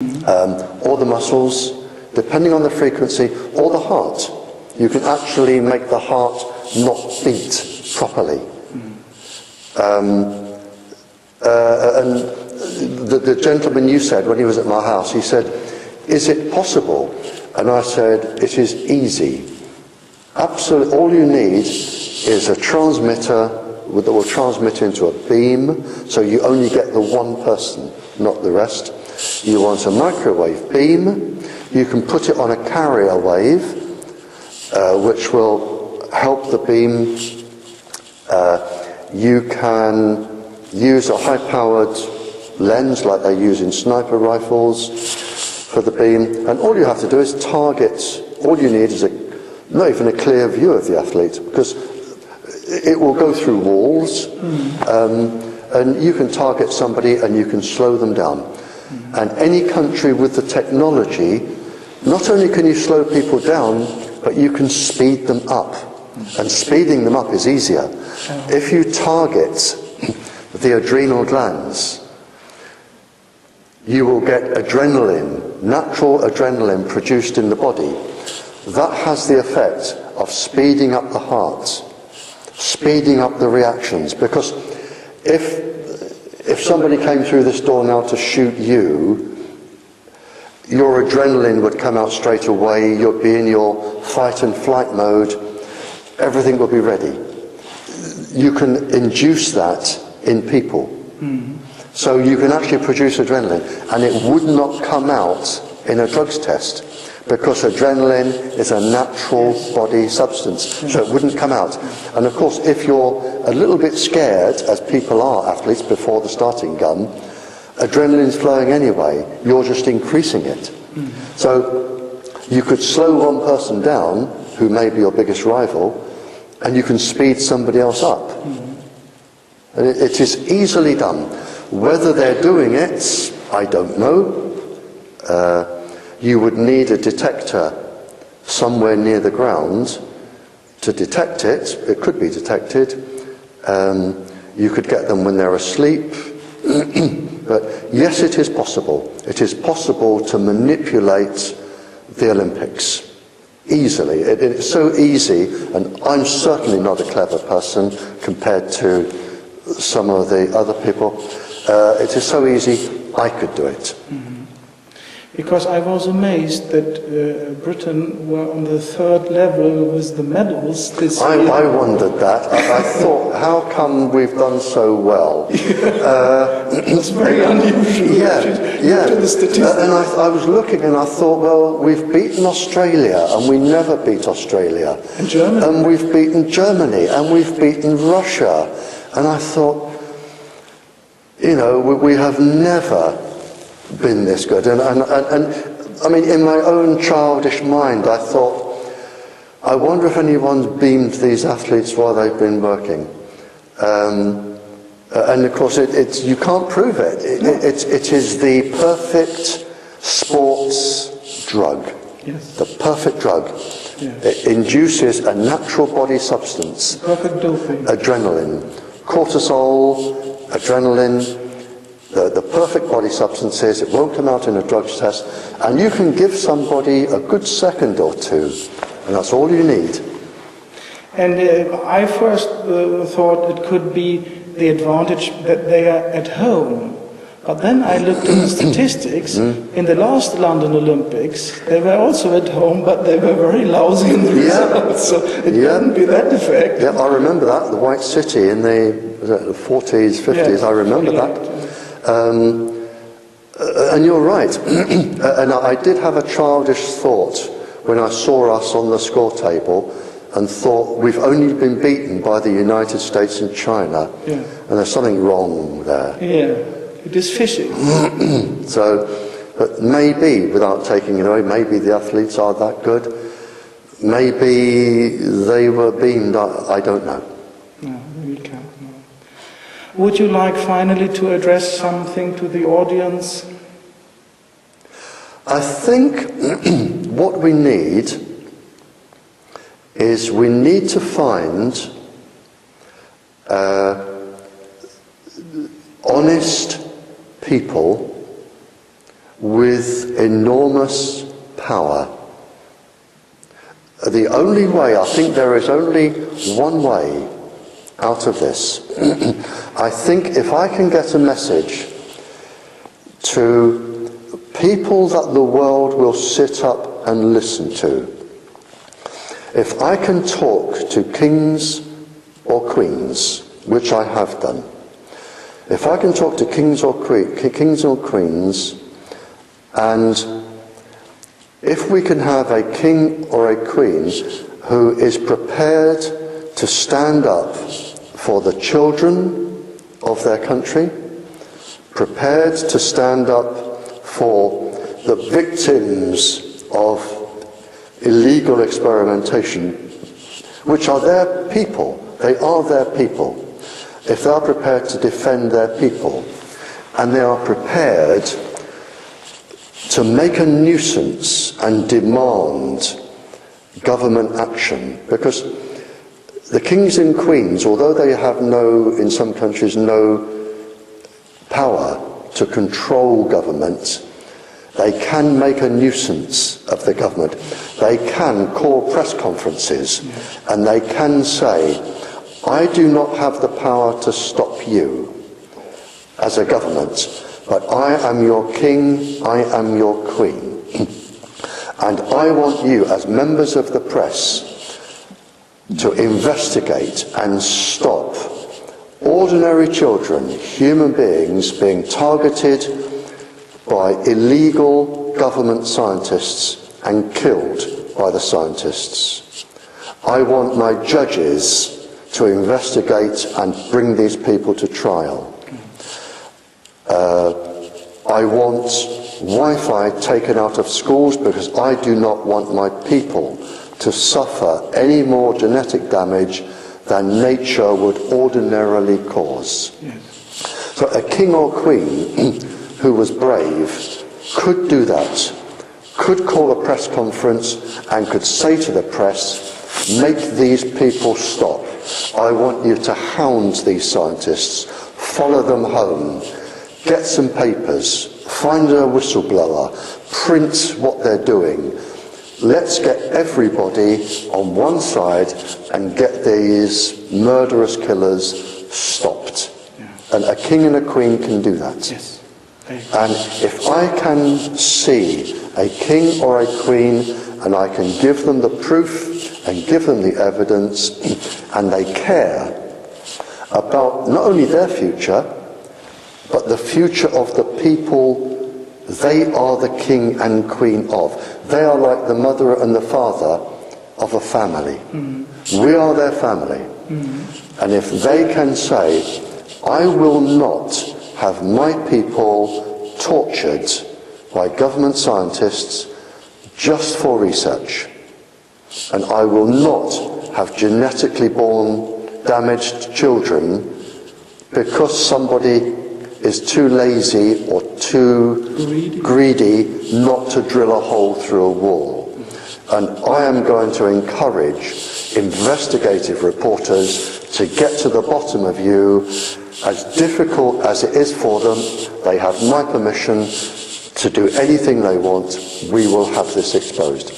or the muscles, depending on the frequency, or the heart. You can actually make the heart not beat properly. And the gentleman you said, when he was at my house, he said, "Is it possible?" And I said, "It is easy. Absolutely, all you need is a transmitter that will transmit into a beam, so you only get the one person, not the rest. You want a microwave beam, you can put it on a carrier wave, which will help the beam. You can use a high-powered lens like they use in sniper rifles for the beam, and all you have to do is target. All you need is not even a clear view of the athlete, because it will go through walls, and you can target somebody and you can slow them down. And any country with the technology, not only can you slow people down, but you can speed them up. And speeding them up is easier. If you target the adrenal glands, you will get adrenaline, natural adrenaline produced in the body. That has the effect of speeding up the heart, speeding up the reactions. Because if somebody came through this door now to shoot you, your adrenaline would come out straight away, you'd be in your fight and flight mode, everything will be ready. You can induce that in people. So you can actually produce adrenaline, and it would not come out in a drugs test, because adrenaline is a natural body substance, so it wouldn't come out. And of course, if you're a little bit scared, as people are, athletes, before the starting gun, adrenaline's flowing anyway, you're just increasing it. So you could slow one person down, who may be your biggest rival, and you can speed somebody else up. And it is easily done. Whether they're doing it, I don't know. You would need a detector somewhere near the ground to detect it. It could be detected. You could get them when they're asleep. But yes, it is possible. It is possible to manipulate the Olympics easily. It's so easy, and I'm certainly not a clever person compared to some of the other people. It is so easy, I could do it. Because I was amazed that Britain were on the third level with the medals this year. I wondered that. I thought, how come we've done so well? It's very unusual. Yeah. The statistics. And I was looking and I thought, well, we've beaten Australia, and we never beat Australia. And Germany. And we've beaten Germany, and we've beaten Russia. And I thought, you know, we have never been this good. And I mean, in my own childish mind, I thought, I wonder if anyone's beamed these athletes while they've been working. And of course, you can't prove it. It is the perfect sports drug. Yes. The perfect drug. Yes. It induces a natural body substance. Perfect doping. Adrenaline. Cortisol, adrenaline. The perfect body substances, it won't come out in a drugs test, and you can give somebody a good second or two, and that's all you need. And I first thought it could be the advantage that they are at home. But then I looked at the statistics. In the last London Olympics, they were also at home, but they were very lousy in the results, so it couldn't be that effect. Yeah, I remember that, the White City in the 40s, 50s, I remember that. And you're right. And I did have a childish thought when I saw us on the score table and thought, we've only been beaten by the United States and China, and there's something wrong there. Yeah, it is fishy. So, but maybe, without taking it away, maybe the athletes are that good. Maybe they were beamed, I don't know. No, we can't. No. Would you like finally to address something to the audience? I think what we need is we need to find honest people with with enormous power. The only way, I think there is only one way out of this. I think if I can get a message to people that the world will sit up and listen to, if I can talk to kings or queens, which I have done, if I can talk to kings or queens, and if we can have a king or a queen who is prepared to stand up for the children of their country, prepared to stand up for the victims of illegal experimentation, which are their people, they are their people. If they are prepared to defend their people, and they are prepared to make a nuisance and demand government action, because the kings and queens, although they have in some countries, no power to control government, they can make a nuisance of the government. They can call press conferences, and they can say, I do not have the power to stop you as a government, but I am your king, I am your queen. And I want you, as members of the press, to investigate and stop ordinary children, human beings, being targeted by illegal government scientists and killed by the scientists. I want my judges to investigate and bring these people to trial. I want Wi-Fi taken out of schools because I do not want my people to suffer any more genetic damage than nature would ordinarily cause. Yes. So a king or queen who was brave could do that, could call a press conference and could say to the press, make these people stop. I want you to hound these scientists, follow them home, get some papers, find a whistleblower, print what they're doing. Let's get everybody on one side and get these murderous killers stopped. Yeah. And a king and a queen can do that. Yes. And if I can see a king or a queen and I can give them the proof and give them the evidence, and they care about not only their future, but the future of the people they are the king and queen of. They are like the mother and the father of a family. Mm-hmm. We are their family. Mm-hmm. And if they can say, I will not have my people tortured by government scientists just for research, and I will not have genetically born damaged children because somebody is too lazy or too greedy not to drill a hole through a wall. And I am going to encourage investigative reporters to get to the bottom of you. As difficult as it is for them, they have my permission to do anything they want. We will have this exposed.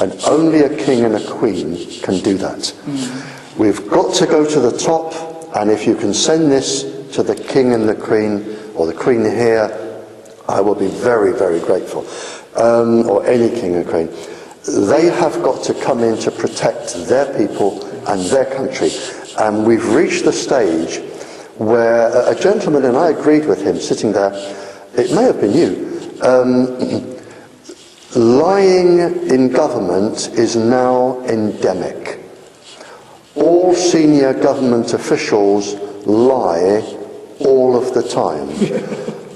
And only a king and a queen can do that. Mm. We've got to go to the top, and if you can send this to the king and the queen, or the queen here, I will be very, very grateful. Or any king and queen. They have got to come in to protect their people and their country. And we've reached the stage where a gentleman, and I agreed with him sitting there, it may have been you, lying in government is now endemic. All senior government officials lie all of the time.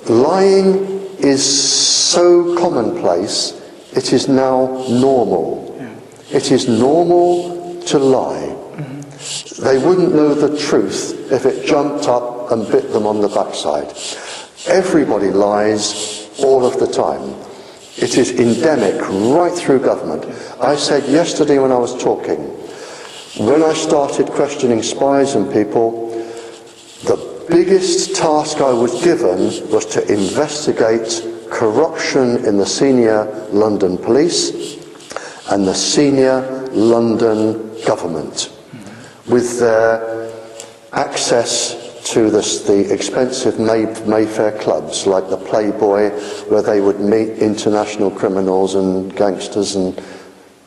Lying is so commonplace, it is now normal. It is normal to lie. They wouldn't know the truth if it jumped up and bit them on the backside. Everybody lies all of the time. It is endemic right through government. I said yesterday when I was talking, when I started questioning spies and people, the biggest task I was given was to investigate corruption in the senior London police and the senior London government, with their access to the expensive Mayfair clubs like the Playboy, where they would meet international criminals and gangsters and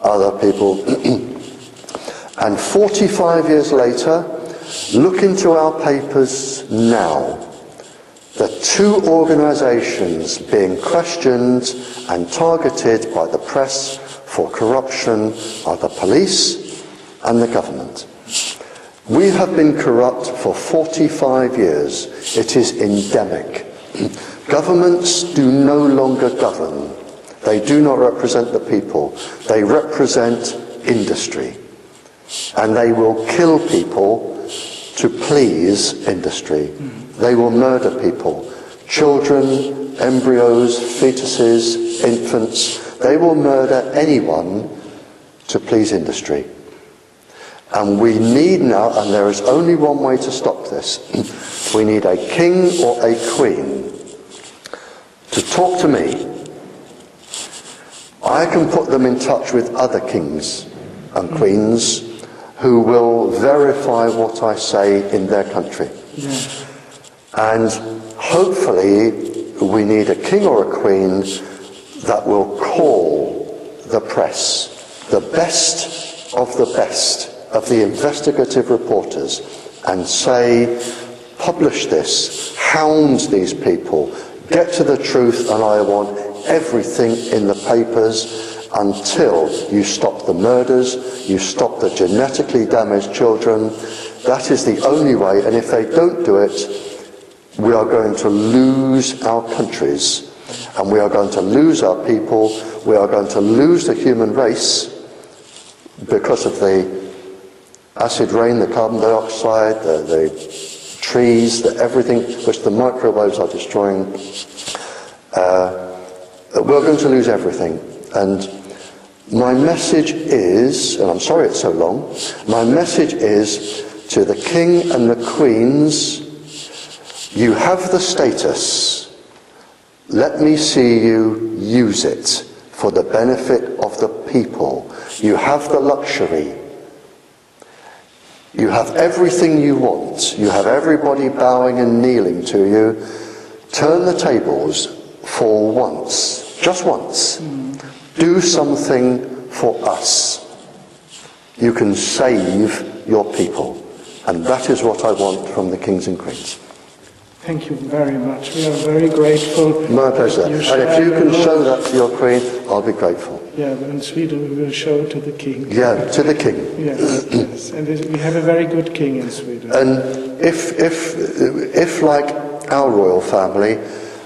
other people. And 45 years later, look into our papers now. The two organisations being questioned and targeted by the press for corruption are the police and the government. We have been corrupt for 45 years. It is endemic. Governments do no longer govern. They do not represent the people. They represent industry. And they will kill people to please industry. They will murder people. Children, embryos, fetuses, infants. They will murder anyone to please industry. And we need now, and there is only one way to stop this, we need a king or a queen to talk to me. I can put them in touch with other kings and queens who will verify what I say in their country. Yeah. And hopefully we need a king or a queen that will call the press, the best of the investigative reporters, and say, publish this, hound these people, get to the truth, and I want everything in the papers until you stop the murders, you stop the genetically damaged children. That is the only way, and if they don't do it, we are going to lose our countries, and we are going to lose our people, we are going to lose the human race because of the acid rain, the carbon dioxide, the trees, everything which the microwaves are destroying. We're going to lose everything. And my message is, and I'm sorry it's so long, my message is to the king and the queens, you have the status. Let me see you use it for the benefit of the people. You have the luxury. You have everything you want. You have everybody bowing and kneeling to you. Turn the tables for once, just once. Do something for us. You can save your people. And that is what I want from the kings and queens. Thank you very much. We are very grateful. My pleasure. And if you can show that to your queen, I'll be grateful. Yeah, but in Sweden we will show it to the king. Yeah, to the king. Yes, yes. And we have a very good king in Sweden. And if like our royal family,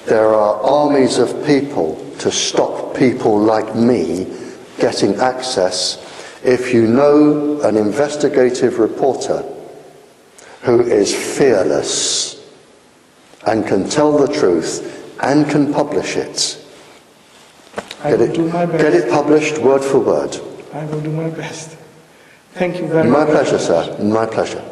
there are armies of people to stop people like me getting access, if you know an investigative reporter who is fearless and can tell the truth and can publish it, get it published word for word. I will do my best. Thank you very much. My pleasure, sir. My pleasure.